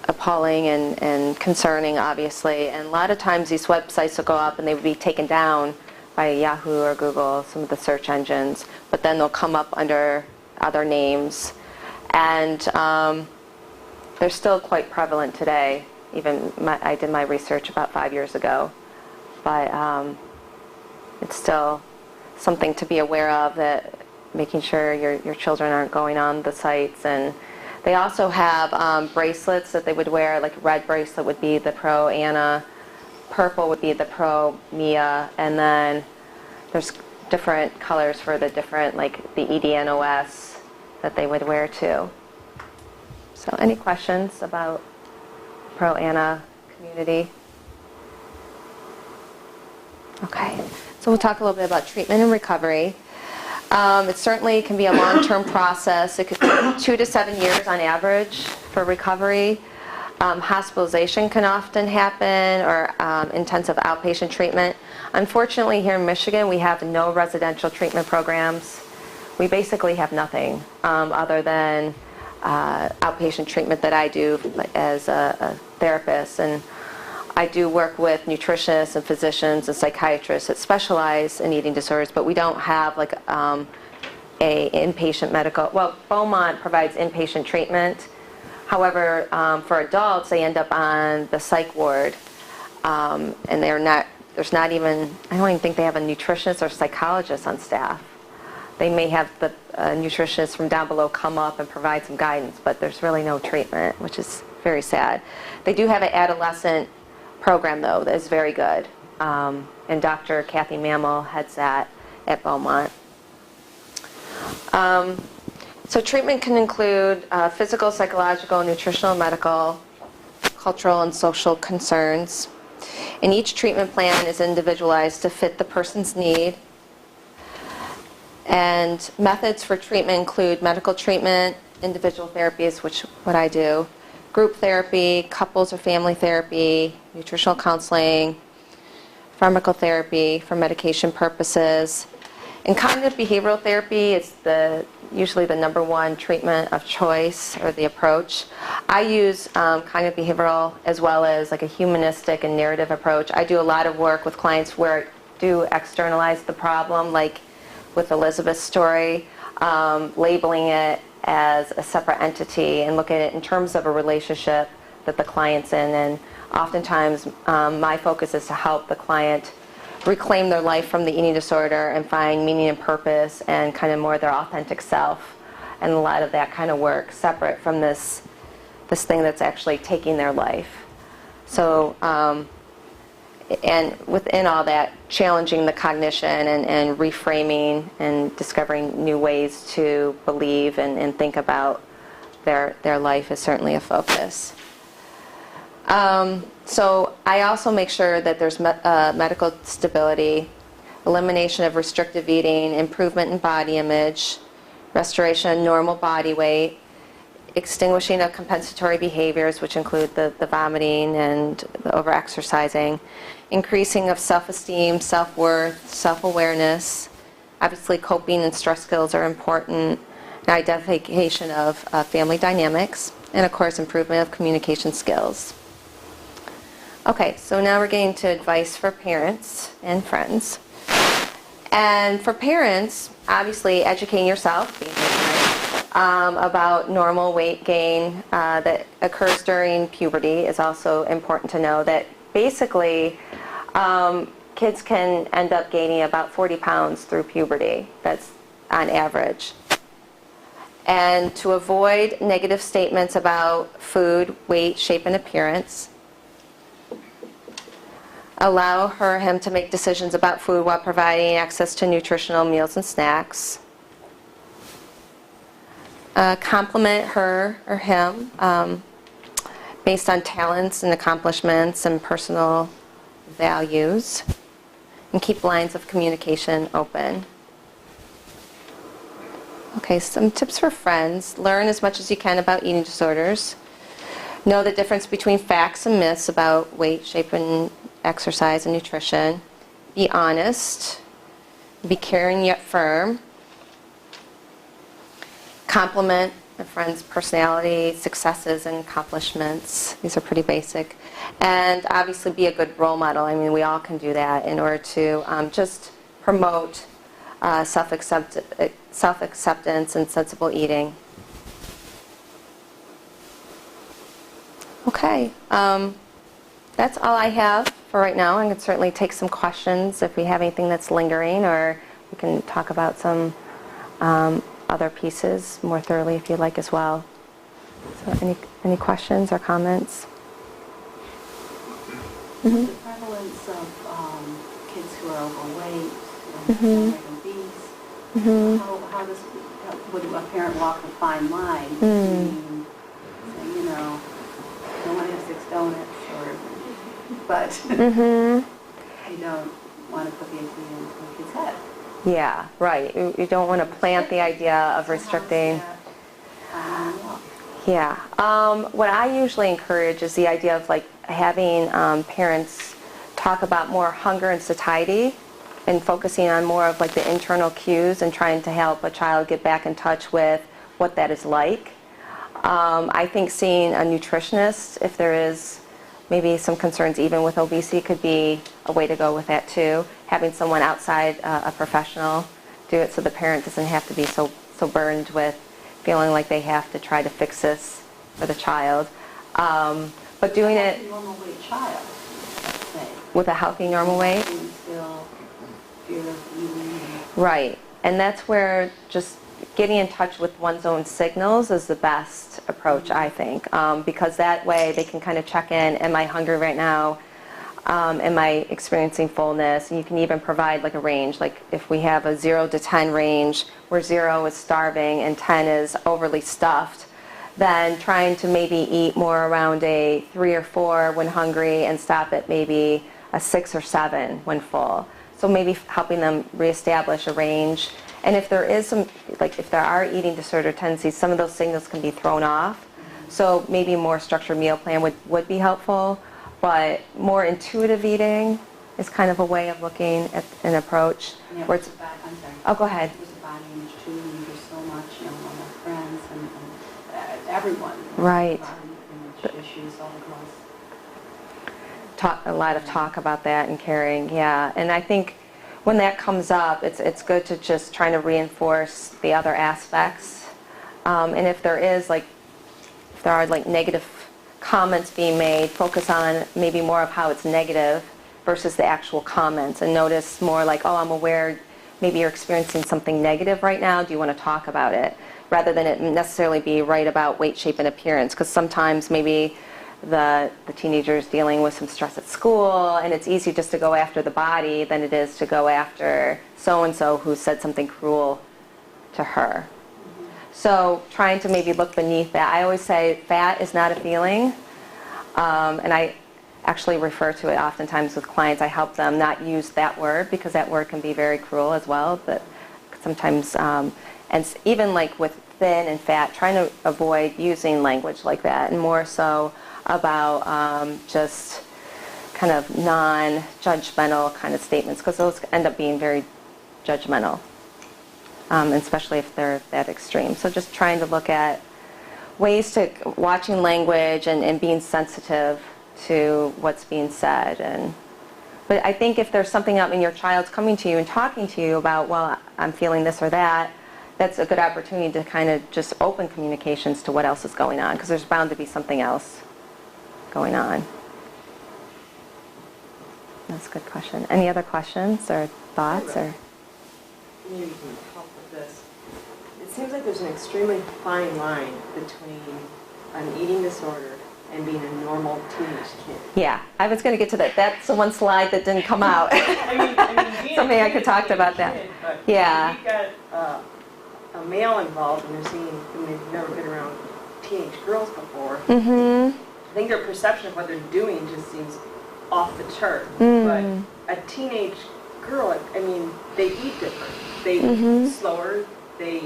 appalling and concerning, obviously. And a lot of times these websites will go up and they would be taken down by Yahoo or Google, some of the search engines, but then they'll come up under other names. And they're still quite prevalent today. Even I did my research about 5 years ago. But it's still something to be aware of, that making sure your children aren't going on the sites. And they also have bracelets that they would wear, like a red bracelet would be the Pro Anna, purple would be the Pro Mia, and then there's different colors for the different, like the EDNOS that they would wear too. So any questions about Pro Anna community? Okay, so we'll talk a little bit about treatment and recovery. It certainly can be a long-term process. It could be 2 to 7 years on average for recovery. Hospitalization can often happen, or intensive outpatient treatment. Unfortunately, here in Michigan, we have no residential treatment programs. We basically have nothing other than outpatient treatment that I do as a therapist. And I do work with nutritionists and physicians and psychiatrists that specialize in eating disorders, but we don't have like a inpatient medical. Well, Beaumont provides inpatient treatment. However, for adults, they end up on the psych ward, and there's not even, I don't even think they have a nutritionist or psychologist on staff. They may have the nutritionist from down below come up and provide some guidance, but there's really no treatment, which is very sad. They do have an adolescent program, though, that is very good, and Dr. Kathy Mammal heads that at Beaumont. So treatment can include physical, psychological, nutritional, medical, cultural, and social concerns. And each treatment plan is individualized to fit the person's need. And methods for treatment include medical treatment, individual therapies, which what I do, group therapy, couples or family therapy, nutritional counseling, pharmacotherapy for medication purposes. And cognitive behavioral therapy is usually the #1 treatment of choice, or the approach. I use cognitive behavioral as well as like a humanistic and narrative approach. I do a lot of work with clients where I do externalize the problem, like with Elizabeth's story, labeling it as a separate entity and look at it in terms of a relationship that the client's in. And oftentimes my focus is to help the client reclaim their life from the eating disorder and find meaning and purpose and kind of more their authentic self. And a lot of that kind of work separate from this thing that's actually taking their life. So, and within all that, challenging the cognition and reframing and discovering new ways to believe and think about their life is certainly a focus. So I also make sure that there's medical stability, elimination of restrictive eating, improvement in body image, restoration of normal body weight, extinguishing of compensatory behaviors, which include the vomiting and the overexercising, increasing of self-esteem, self-worth, self-awareness. Obviously, coping and stress skills are important, and identification of family dynamics, and of course, improvement of communication skills. Okay, so now we're getting to advice for parents and friends. And for parents, obviously educating yourself, being parent, about normal weight gain that occurs during puberty is also important to know. That basically kids can end up gaining about 40 pounds through puberty. That's on average. And to avoid negative statements about food, weight, shape, and appearance, allow him to make decisions about food while providing access to nutritional meals and snacks. Compliment her or him based on talents and accomplishments and personal values. And keep lines of communication open. Okay, some tips for friends. Learn as much as you can about eating disorders. Know the difference between facts and myths about weight, shape, and exercise and nutrition. Be honest. Be caring yet firm. Compliment a friend's personality, successes and accomplishments. These are pretty basic. And obviously be a good role model. I mean, we all can do that in order to just promote self-acceptance and sensible eating. Okay, that's all I have for right now. I can certainly take some questions if we have anything that's lingering, or we can talk about some other pieces more thoroughly if you'd like as well. So any questions or comments? The prevalence of kids who are overweight and obese, how does, would a parent walk a fine line between, say, you know, don't want to have 6 donuts, but you don't want to put the idea into a kid's head. Yeah, right. You don't want to plant the idea of restricting. Yeah. What I usually encourage is the idea of like having parents talk about more hunger and satiety and focusing on more of like the internal cues and trying to help a child get back in touch with what that is like. I think seeing a nutritionist, if there is maybe some concerns even with obesity, could be a way to go with that too. Having someone outside, a professional, do it so the parent doesn't have to be so burned with feeling like they have to try to fix this for the child. But doing it Normal weight child, say. with a healthy, normal weight. And still fear of eating. Right. And that's where just getting in touch with one's own signals is the best approach, I think, because that way they can kind of check in, am I hungry right now? Am I experiencing fullness? And you can even provide like a range, like if we have a 0 to 10 range where 0 is starving and 10 is overly stuffed, then trying to maybe eat more around a 3 or 4 when hungry and stop at maybe a 6 or 7 when full. So maybe helping them reestablish a range. And if there is some, like if there are eating disorder tendencies, some of those signals can be thrown off. So maybe a more structured meal plan would be helpful, but more intuitive eating is kind of a way of looking at an approach. Yeah, Where it's, I'm sorry. oh, go ahead. There's a body image too, and there's so much, you know, among our friends and everyone. Right. Body image issues all across. A lot of talk about that and caring, yeah. And I think when that comes up, it's good to just try to reinforce the other aspects. And if there are like negative comments being made, focus on maybe more of how it's negative versus the actual comments, and notice more like, oh, I'm aware maybe you're experiencing something negative right now, do you want to talk about it? Rather than it necessarily be right about weight, shape, and appearance, because sometimes maybe the teenager is dealing with some stress at school, and it's easy just to go after the body than it is to go after so-and-so who said something cruel to her. So trying to maybe look beneath that. I always say fat is not a feeling, and I actually refer to it oftentimes with clients. I help them not use that word because that word can be very cruel as well. But sometimes, and even like with thin and fat, trying to avoid using language like that, and more so about just kind of non-judgmental kind of statements, because those end up being very judgmental, especially if they're that extreme. So just trying to look at ways to watching language and being sensitive to what's being said. But I think if there's something up and your child's coming to you and talking to you about, well, I'm feeling this or that, that's a good opportunity to kind of just open communications to what else is going on, because there's bound to be something else going on. That's a good question. Any other questions or thoughts? Or Maybe you can help with this. It seems like there's an extremely fine line between an eating disorder and being a normal teenage kid. yeah, I was going to get to that. That's the one slide that didn't come out. I mean, being Something a I could talk about that. kid, but Yeah. if you've got a male involved and they're seeing, and they've never been around teenage girls before, I think their perception of what they're doing just seems off the chart. But a teenage girl, I mean, they eat different. They eat slower. They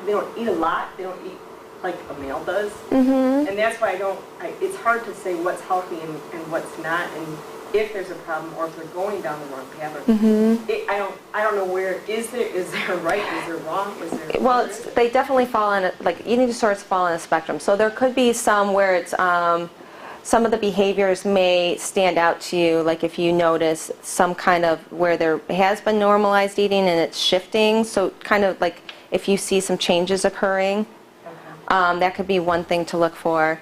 don't eat a lot. They don't eat like a male does. And that's why it's hard to say what's healthy and what's not. And if there's a problem or if they're going down the wrong path. Or Mm-hmm. I don't know where, is there right, is there wrong, is there? Well, they definitely fall in, like eating disorders fall on a spectrum. So there could be some where it's, some of the behaviors may stand out to you, like if you notice some kind of, where there has been normalized eating and it's shifting, so kind of like if you see some changes occurring, that could be one thing to look for.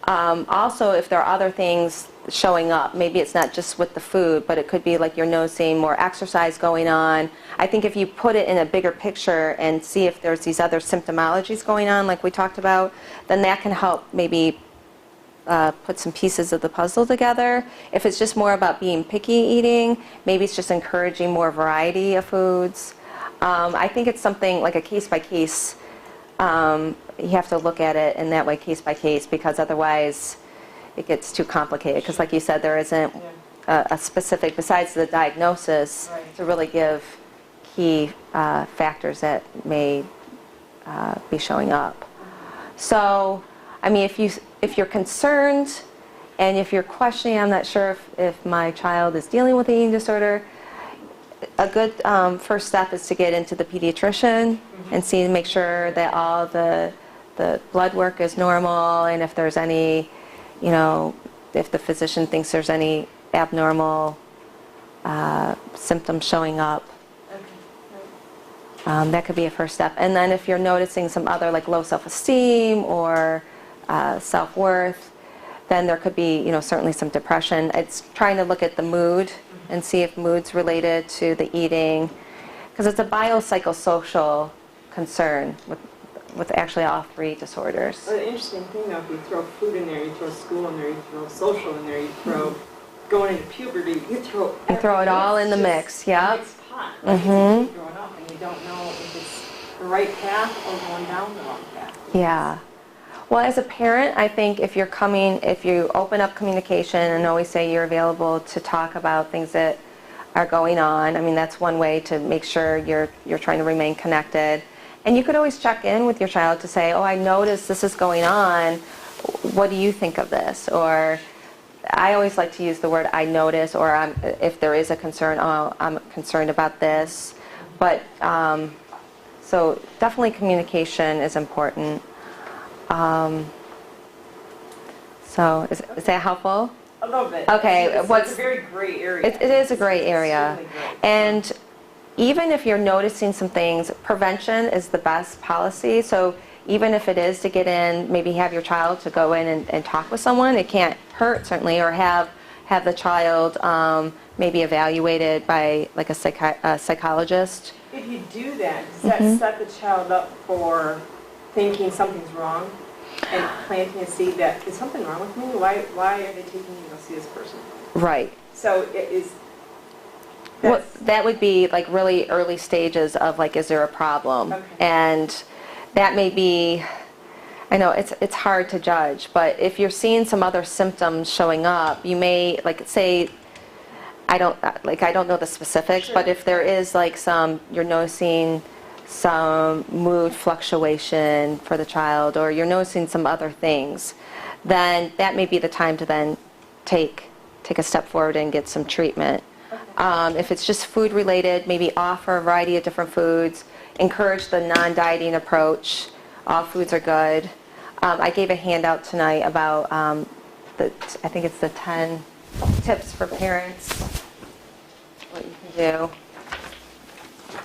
Also, if there are other things showing up, maybe it's not just with the food, but it could be like you're noticing more exercise going on. I think if you put it in a bigger picture and see if there's these other symptomologies going on, like we talked about, then that can help maybe put some pieces of the puzzle together. If it's just more about being picky eating, maybe it's just encouraging more variety of foods. I think it's something like a case by case. You have to look at it in that way, case by case, because otherwise it gets too complicated. Because like you said, there isn't a specific, besides the diagnosis, to really give key factors that may be showing up. So, I mean, if you're concerned and if you're questioning, I'm not sure if my child is dealing with an eating disorder, a good first step is to get into the pediatrician and make sure that all the blood work is normal, and if there's any, if the physician thinks there's any abnormal symptoms showing up. That could be a first step. And then if you're noticing some other, like low self-esteem or self-worth, then there could be, certainly some depression. It's trying to look at the mood and see if mood's related to the eating, because it's a biopsychosocial concern with actually all three disorders. Well, the interesting thing though, if you throw food in there, you throw school in there, you throw social in there, you throw going into puberty, you throw it all in the mix. Yep. Mixed pot. Like you keep growing up and you don't know if it's the right path or going down the wrong path. Yeah. Well, as a parent, I think if you open up communication and always say you're available to talk about things that are going on, I mean, that's one way to make sure you're trying to remain connected. And you could always check in with your child to say, oh, I noticed this is going on. What do you think of this? Or I always like to use the word I notice, or if there is a concern, oh, I'm concerned about this. But, so definitely communication is important. So is that helpful? A little bit. Okay. It's a very gray area. It is a gray area. It's extremely gray. And even if you're noticing some things, prevention is the best policy. So even if it is to get in, maybe have your child to go in and talk with someone, it can't hurt certainly, or have the child maybe evaluated by like a psychologist. If you do that, does that set the child up for thinking something's wrong and planting a seed that, is something wrong with me? Why are they taking me to go see this person? Right. So it is... Well, that would be like really early stages of like, is there a problem? Okay. And that may be, I know it's hard to judge, but if you're seeing some other symptoms showing up, you may like say, I don't know the specifics, but if there is like you're noticing some mood fluctuation for the child, or you're noticing some other things, then that may be the time to then take a step forward and get some treatment. If it's just food related, maybe offer a variety of different foods, encourage the non-dieting approach. All foods are good. I gave a handout tonight about I think it's the 10 tips for parents, what you can do.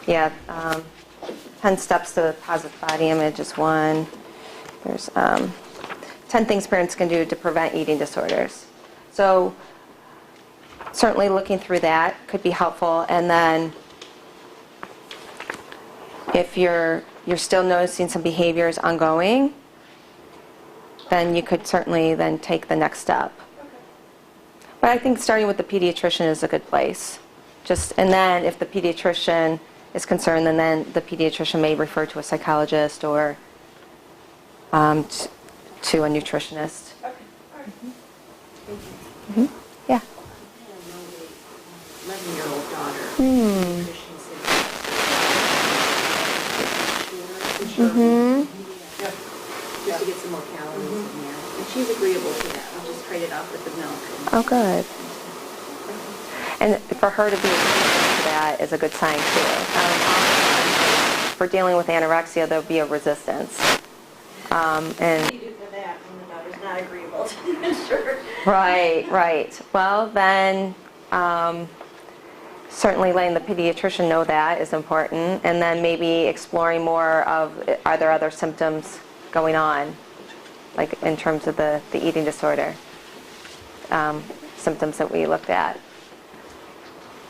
Yeah, 10 steps to positive body image is one. There's 10 things parents can do to prevent eating disorders. So certainly looking through that could be helpful. And then if you're still noticing some behaviors ongoing, then you could certainly then take the next step. But I think starting with the pediatrician is a good place. And then if the pediatrician is concerned, then the pediatrician may refer to a psychologist or to a nutritionist. Okay, all right. Thank you. Mm-hmm. Yeah. 11-year-old daughter. Nutrition just to get some more calories in there. And she's agreeable to that. We'll just trade it off with the milk. Oh, good. And for her to be resistant to that is a good sign too. Often for dealing with anorexia, there'll be a resistance. What do you do for that when the daughter's not agreeable to the insurer? Right. Well, then certainly letting the pediatrician know that is important, and then maybe exploring more of, are there other symptoms going on, like in terms of the eating disorder symptoms that we looked at.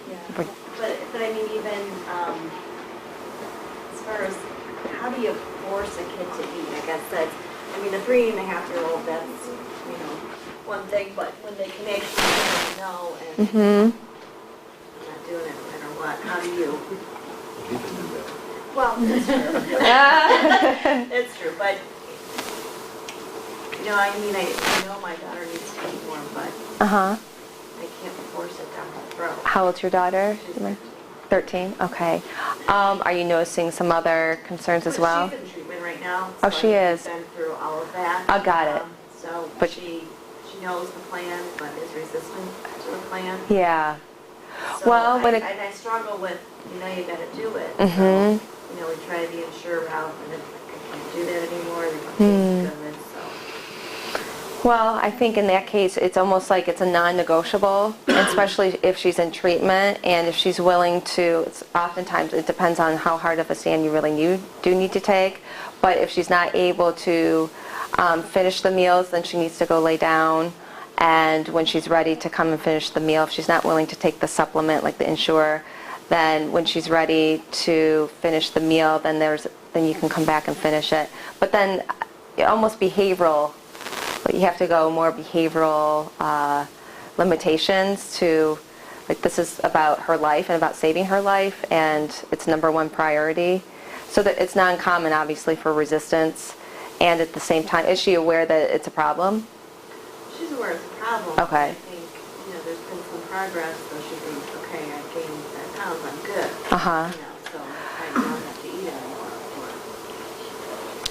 Yeah, but I mean, even as far as how do you force a kid to eat? I guess that's, I mean, a 3.5-year-old, that's, you know, one thing, but when they can actually say no and I'm not doing it no matter what, how do you? You can do that. Well, that's true. That's true, but, you know, I mean, I know my daughter needs to eat more, but Uh-huh. I can't force it down her throat. How old's your daughter? She's 13? Okay. Are you noticing some other concerns as well? She's in treatment right now. Oh, so she is. I've been through all of that. I got it. So But- she knows the plan, but is resistant to the plan. Yeah. So Well, but and I struggle with, you know, you gotta do it. Mhm. So, you know, we try the insure route, and if I can't do that anymore, then it's good, so. Well, I think in that case, it's almost like it's a non-negotiable, especially if she's in treatment and if she's willing to, oftentimes it depends on how hard of a stand you really do need to take, but if she's not able to finish the meals, then she needs to go lay down, and when she's ready to come and finish the meal, if she's not willing to take the supplement like the Ensure, then when she's ready to finish the meal, then you can come back and finish it. But then almost behavioral, but you have to go more behavioral limitations to, like, this is about her life and about saving her life, and it's #1 priority. So that it's not uncommon, obviously, for resistance, and at the same time, is she aware that it's a problem? She's aware it's a problem. Okay. I think, you know, there's been some progress, so she thinks, okay, I gained 5 pounds, I'm good. Uh-huh. You know, so I don't have to eat anymore.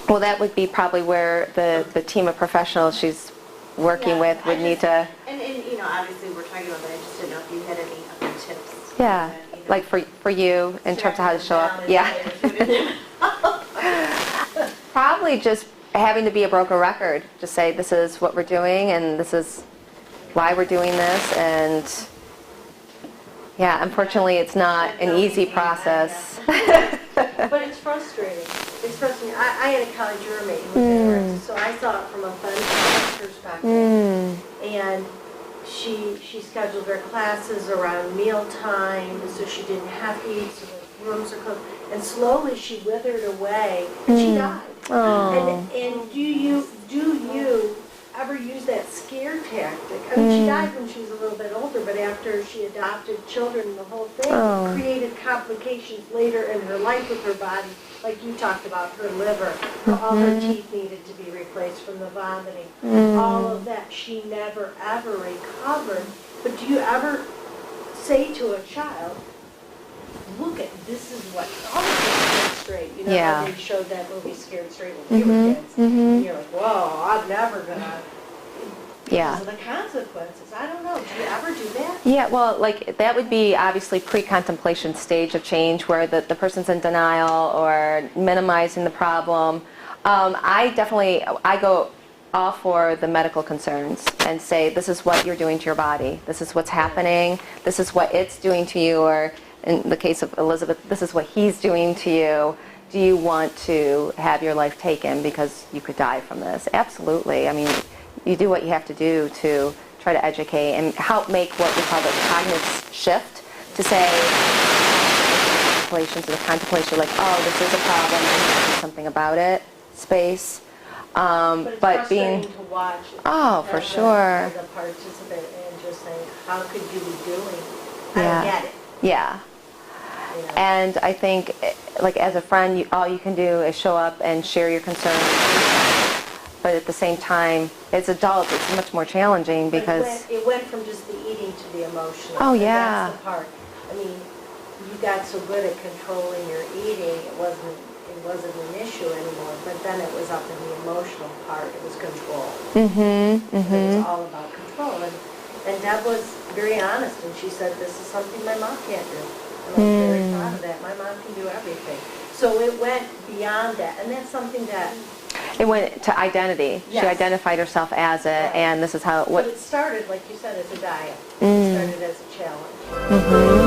Well, that would be probably where the team of professionals she's working Yeah, with would I need just- to, And, you know, obviously, we're talking about that, I just didn't know if you had any other tips. yeah, that, you know, like for you in terms of how to show up. tracking them down and Probably just having to be a broken record. Just say, this is what we're doing, and this is why we're doing this, and yeah, unfortunately, it's not an easy process. But it's frustrating. It's frustrating. I had a college roommate who was anorexic, so I saw it from a friend's perspective. And she scheduled her classes around mealtime, so she didn't have to eat, so the rooms are closed. And slowly she withered away, and she died. Oh. And do you ever use that scare tactic? I mean, she died when she was a little bit older, but after she adopted children, the whole thing Oh. created complications later in her life with her body. Like you talked about, her liver, all her teeth needed to be replaced from the vomiting. All of that, she never ever recovered. But do you ever say to a child, look at, this is what, all of Scared Straight, you know, Yeah. how they showed that movie Scared Straight when we were kids. And you're like, whoa, I'm never gonna, Yeah. because of the consequences. I don't know, do you ever do that? Yeah, well, like, that would be obviously pre-contemplation stage of change where the person's in denial or minimizing the problem. I go all for the medical concerns and say, this is what you're doing to your body. This is what's happening. This is what it's doing to you, or in the case of Elizabeth, this is what he's doing to you. Do you want to have your life taken because you could die from this? Absolutely. I mean, you do what you have to do to try to educate and help make what we call the cognitive shift to say, to the contemplation, like, oh, this is a problem, I need to do something about it, space. But it's But frustrating being, to watch. oh, for sure. As a participant and just saying, how could you be doing? I Yeah. don't get it. Yeah. You know? And I think, like, as a friend, all you can do is show up and share your concerns. But at the same time, as adults, it's much more challenging But because, it went from just the eating to the emotional. Oh, and yeah. That's the part. I mean, you got so good at controlling your eating, it wasn't an issue anymore. But then it was up in the emotional part. It was control. It was all about control. And And Deb was very honest, and she said, this is something my mom can't do. And I was very proud of that. My mom can do everything. So it went beyond that, and that's something that, It went to identity. She Yes. identified herself as it, and this is how, but what, it started, like you said, as a diet. It started as a challenge. Mhm.